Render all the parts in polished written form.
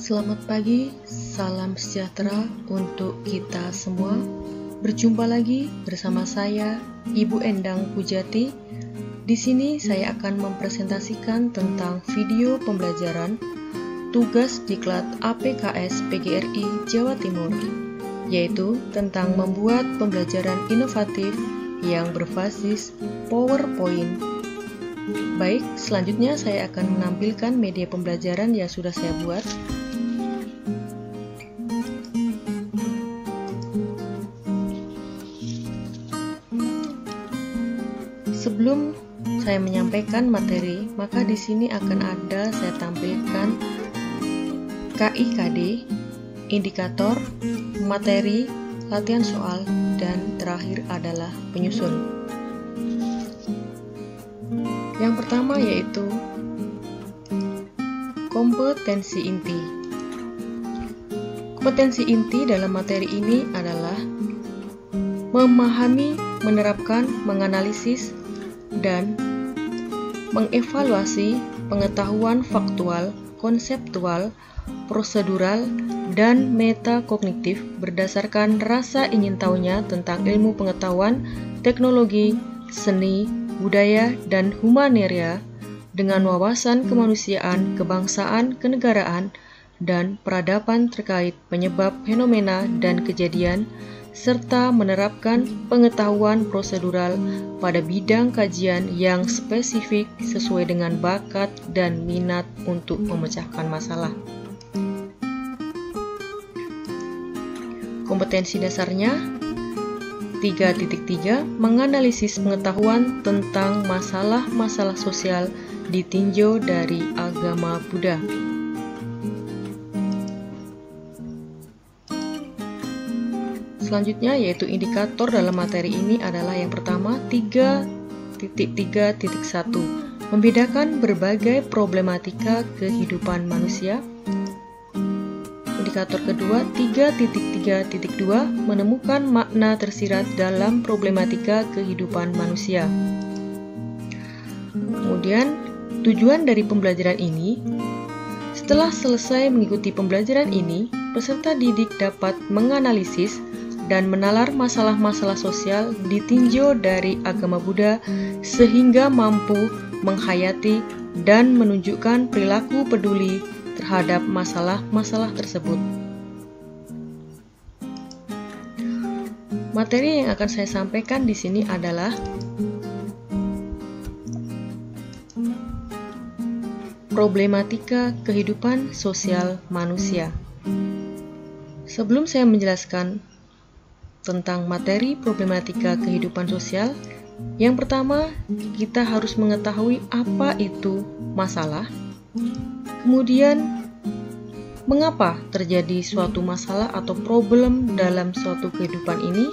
Selamat pagi, salam sejahtera untuk kita semua. Berjumpa lagi bersama saya, Ibu Endang Pujati. Di sini saya akan mempresentasikan tentang video pembelajaran tugas diklat APKS PGRI Jawa Timur, yaitu tentang membuat pembelajaran inovatif yang berbasis PowerPoint. Baik, selanjutnya saya akan menampilkan media pembelajaran yang sudah saya buat. Sebelum saya menyampaikan materi, maka di sini akan ada saya tampilkan KIKD, indikator, materi, latihan soal, dan terakhir adalah penyusun. Yang pertama yaitu kompetensi inti. Kompetensi inti dalam materi ini adalah memahami, menerapkan, menganalisis, dan mengevaluasi pengetahuan faktual, konseptual, prosedural, dan metakognitif berdasarkan rasa ingin tahunya tentang ilmu pengetahuan, teknologi, seni, budaya, dan humanera dengan wawasan kemanusiaan, kebangsaan, kenegaraan, dan peradaban terkait penyebab fenomena dan kejadian, serta menerapkan pengetahuan prosedural pada bidang kajian yang spesifik sesuai dengan bakat dan minat untuk memecahkan masalah. Kompetensi dasarnya 3.3 menganalisis pengetahuan tentang masalah-masalah sosial ditinjau dari agama Buddha. Selanjutnya yaitu indikator dalam materi ini adalah yang pertama 3.3.1 membedakan berbagai problematika kehidupan manusia. Indikator kedua 3.3.2 menemukan makna tersirat dalam problematika kehidupan manusia. Kemudian tujuan dari pembelajaran ini, setelah selesai mengikuti pembelajaran ini, peserta didik dapat menganalisis dan menalar masalah-masalah sosial ditinjau dari agama Buddha sehingga mampu menghayati dan menunjukkan perilaku peduli terhadap masalah-masalah tersebut. Materi yang akan saya sampaikan di sini adalah problematika kehidupan sosial manusia. Sebelum saya menjelaskan tentang materi problematika kehidupan sosial, yang pertama kita harus mengetahui apa itu masalah, kemudian mengapa terjadi suatu masalah atau problem dalam suatu kehidupan ini,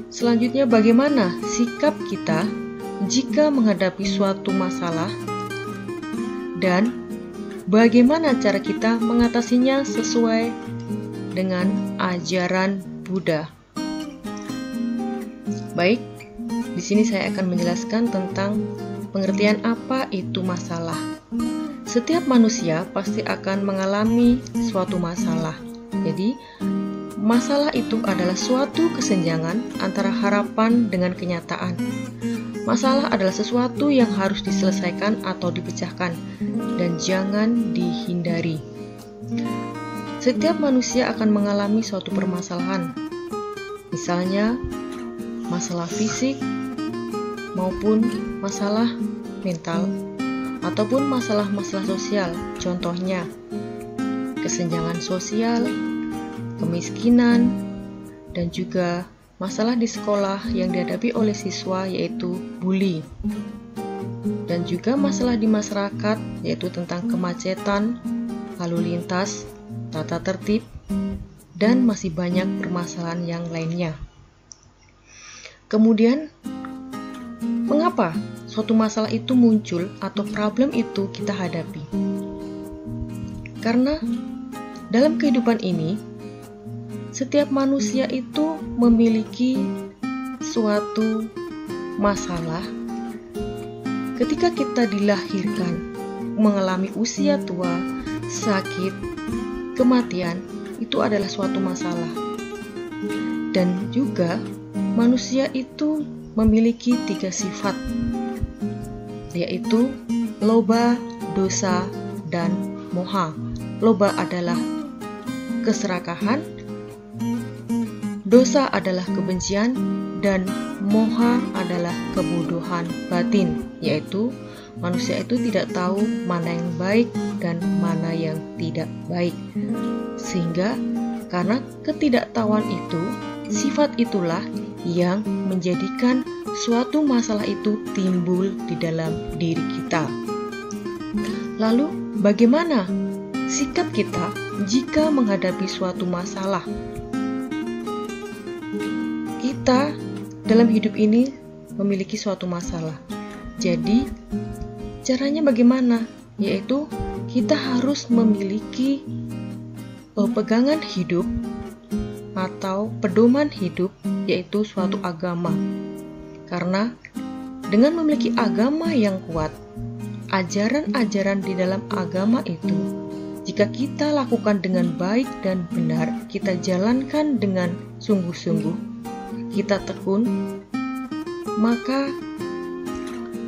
selanjutnya bagaimana sikap kita jika menghadapi suatu masalah, dan bagaimana cara kita mengatasinya sesuai dengan ajaran Buddha. Baik, di sini saya akan menjelaskan tentang pengertian apa itu masalah. Setiap manusia pasti akan mengalami suatu masalah. Jadi, masalah itu adalah suatu kesenjangan antara harapan dengan kenyataan. Masalah adalah sesuatu yang harus diselesaikan atau dipecahkan dan jangan dihindari. Setiap manusia akan mengalami suatu permasalahan, misalnya masalah fisik maupun masalah mental, ataupun masalah-masalah sosial, contohnya kesenjangan sosial, kemiskinan, dan juga masalah di sekolah yang dihadapi oleh siswa yaitu bully, dan juga masalah di masyarakat yaitu tentang kemacetan, lalu lintas, tata tertib, dan masih banyak permasalahan yang lainnya. Kemudian, mengapa suatu masalah itu muncul atau problem itu kita hadapi? Karena dalam kehidupan ini, setiap manusia itu memiliki suatu masalah. Ketika kita dilahirkan, mengalami usia tua, sakit, kematian itu adalah suatu masalah. Dan juga manusia itu memiliki 3 sifat, yaitu loba, dosa, dan moha. Loba adalah keserakahan, dosa adalah kebencian, dan moha adalah kebodohan batin, yaitu manusia itu tidak tahu mana yang baik dan mana yang tidak baik. Sehingga karena ketidaktahuan itu, sifat itulah yang menjadikan suatu masalah itu timbul di dalam diri kita. Lalu, bagaimana sikap kita jika menghadapi suatu masalah? Kita dalam hidup ini memiliki suatu masalah. Jadi, caranya bagaimana? Yaitu kita harus memiliki pegangan hidup atau pedoman hidup, yaitu suatu agama. Karena dengan memiliki agama yang kuat, ajaran-ajaran di dalam agama itu, jika kita lakukan dengan baik dan benar, kita jalankan dengan sungguh-sungguh, kita tekun, maka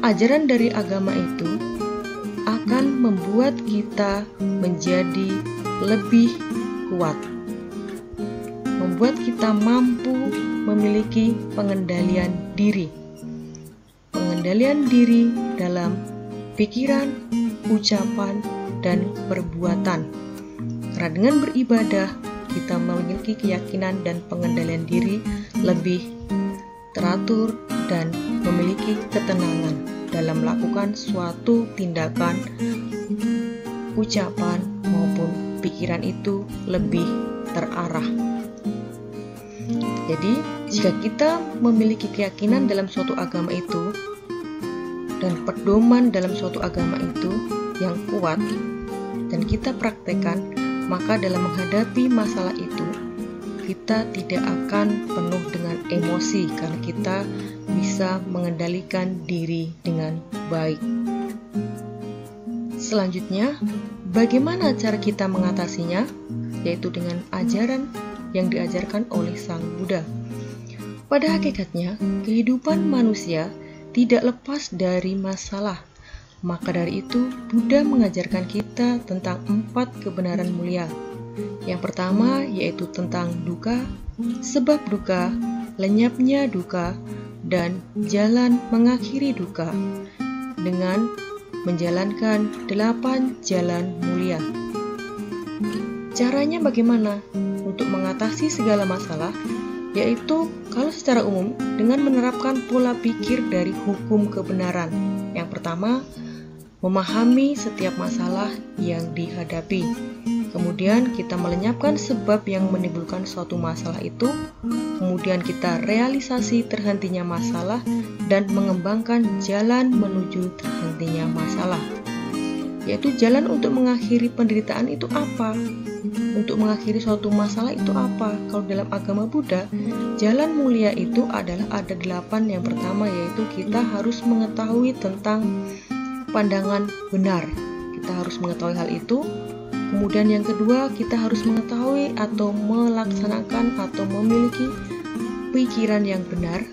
ajaran dari agama itu akan membuat kita menjadi lebih kuat, membuat kita mampu memiliki pengendalian diri dalam pikiran, ucapan, dan perbuatan. Karena dengan beribadah, kita memiliki keyakinan dan pengendalian diri lebih teratur dan memiliki ketenangan dalam melakukan suatu tindakan, ucapan, maupun pikiran itu lebih terarah. Jadi, jika kita memiliki keyakinan dalam suatu agama itu dan pedoman dalam suatu agama itu yang kuat dan kita praktekkan, maka dalam menghadapi masalah itu kita tidak akan penuh dengan emosi karena kita bisa mengendalikan diri dengan baik. Selanjutnya, bagaimana cara kita mengatasinya? Yaitu dengan ajaran yang diajarkan oleh Sang Buddha. Pada hakikatnya, kehidupan manusia tidak lepas dari masalah. Maka dari itu, Buddha mengajarkan kita tentang 4 kebenaran mulia. Yang pertama yaitu tentang duka, sebab duka, lenyapnya duka, dan jalan mengakhiri duka dengan menjalankan 8 jalan mulia. Caranya bagaimana untuk mengatasi segala masalah? Yaitu kalau secara umum dengan menerapkan pola pikir dari hukum kebenaran. Yang pertama, memahami setiap masalah yang dihadapi. Kemudian kita melenyapkan sebab yang menimbulkan suatu masalah itu. Kemudian kita realisasi terhentinya masalah dan mengembangkan jalan menuju terhentinya masalah. Yaitu jalan untuk mengakhiri penderitaan itu apa? Untuk mengakhiri suatu masalah itu apa? Kalau dalam agama Buddha, jalan mulia itu adalah ada 8. Yang pertama yaitu kita harus mengetahui tentang pandangan benar. Kita harus mengetahui hal itu. Kemudian yang kedua, kita harus mengetahui atau melaksanakan atau memiliki pikiran yang benar,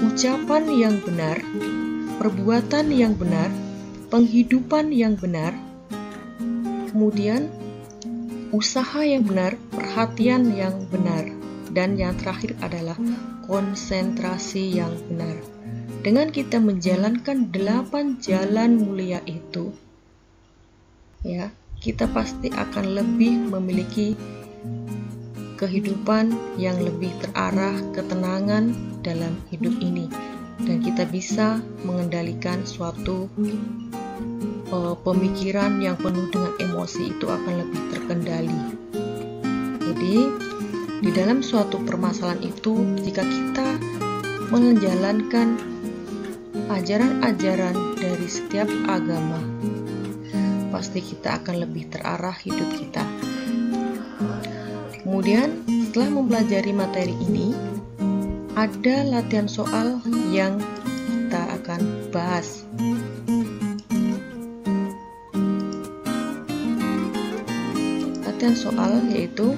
ucapan yang benar, perbuatan yang benar, penghidupan yang benar, kemudian usaha yang benar, perhatian yang benar, dan yang terakhir adalah konsentrasi yang benar. Dengan kita menjalankan 8 jalan mulia itu, ya, kita pasti akan lebih memiliki kehidupan yang lebih terarah, ketenangan dalam hidup ini, dan kita bisa mengendalikan suatu pemikiran yang penuh dengan emosi itu akan lebih terkendali. Jadi, di dalam suatu permasalahan itu, jika kita menjalankan ajaran-ajaran dari setiap agama, pasti kita akan lebih terarah hidup kita. Kemudian, setelah mempelajari materi ini, ada latihan soal yang kita akan bahas. perhatian soal, yaitu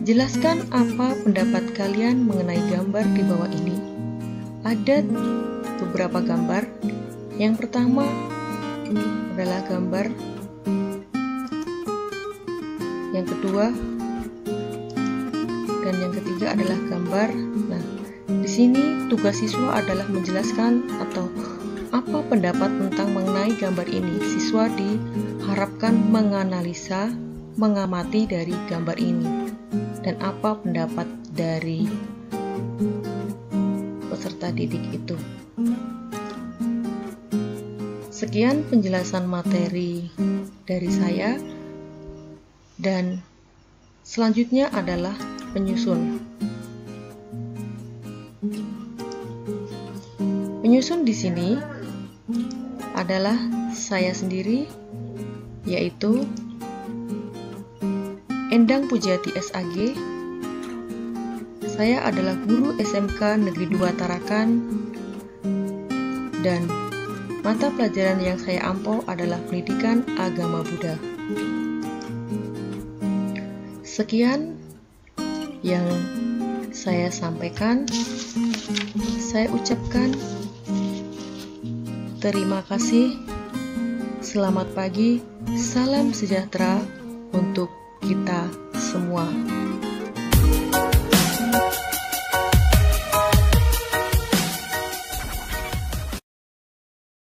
jelaskan apa pendapat kalian mengenai gambar di bawah ini. Ada beberapa gambar. Yang pertama adalah gambar, yang kedua dan yang ketiga adalah gambar. Nah, di sini tugas siswa adalah menjelaskan atau apa pendapat tentang mengenai gambar ini. Siswa diharapkan menganalisa, mengamati dari gambar ini, dan apa pendapat dari peserta didik itu. Sekian penjelasan materi dari saya, dan selanjutnya adalah penyusun. Penyusun di sini adalah saya sendiri, yaitu Endang Pujati SAG. Saya adalah guru SMK Negeri 2 Tarakan, dan mata pelajaran yang saya ampu adalah Pendidikan Agama Buddha. Sekian yang saya sampaikan. Saya ucapkan terima kasih. Selamat pagi, salam sejahtera untuk kita semua.